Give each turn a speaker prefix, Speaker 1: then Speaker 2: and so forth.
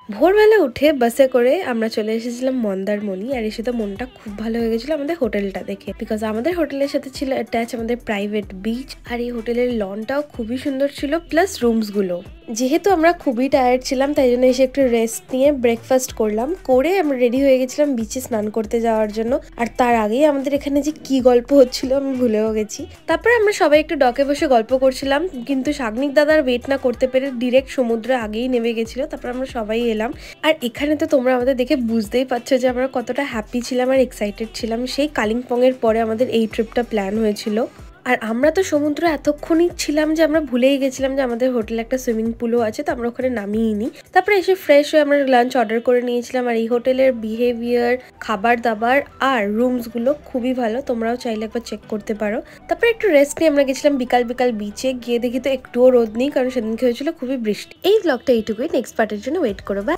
Speaker 1: ভোরবেলা উঠে বাসে করে আমরা চলে এসেছিলাম মন্দারমণি। আর এসে তো মনটা খুব ভালো হয়ে গেছিল আমাদের হোটেলটা দেখে, বিকজ আমাদের হোটেলের সাথে ছিল অ্যাটাচ আমাদের প্রাইভেট বিচ। আর এই হোটেলের লনটাও খুবই সুন্দর ছিল, প্লাস রুমস গুলো। যেহেতু আমরা খুবই টায়ার্ড ছিলাম তাই জন্য এসে একটু রেস্ট নিয়ে ব্রেকফাস্ট করলাম, করে আমরা রেডি হয়ে গেছিলাম বিচে স্নান করতে যাওয়ার জন্য। আর তার আগেই আমাদের এখানে যে কি গল্প হচ্ছিল আমি ভুলেও গেছি। তারপরে আমরা সবাই একটু ডকে বসে গল্প করছিলাম, কিন্তু শাগনিক দাদার ওয়েট না করতে পেরে ডিরেক্ট সমুদ্রে আগেই নেমে গেছিল। তারপর আমরা সবাই এলাম। আর এখানে তো তোমরা আমাদের দেখে বুঝতেই পারছো যে আমরা কতটা হ্যাপি ছিলাম আর এক্সাইটেড ছিলাম। সেই কালিম্পং এর পরে আমাদের এই ট্রিপটা প্ল্যান হয়েছিল। আর আমরা তো সমুদ্র এতক্ষণই ছিলাম যে আমরা ভুলেই গেছিলাম যে আমাদের হোটেলে একটা সুইমিং পুলও আছে, তো আমরা ওখানে নামিয়ে নিই। তারপরে এসে ফ্রেশ হয়ে আমরা লাঞ্চ অর্ডার করে নিয়েছিলাম। আর এই হোটেলের বিহেভিয়ার, খাবার দাবার আর রুমসগুলো খুবই ভালো, তোমরাও চাইলে একবার চেক করতে পারো। তারপরে একটু রেস্ট নিয়ে আমরা গেছিলাম বিকাল বিকাল বিচে। গিয়ে দেখি তো একটুও রোদ নেই, কারণ সেদিনকে হয়েছিল খুবই বৃষ্টি। এই ব্লগটা এইটুকুই, নেক্সট পার্টের জন্য ওয়েট করো।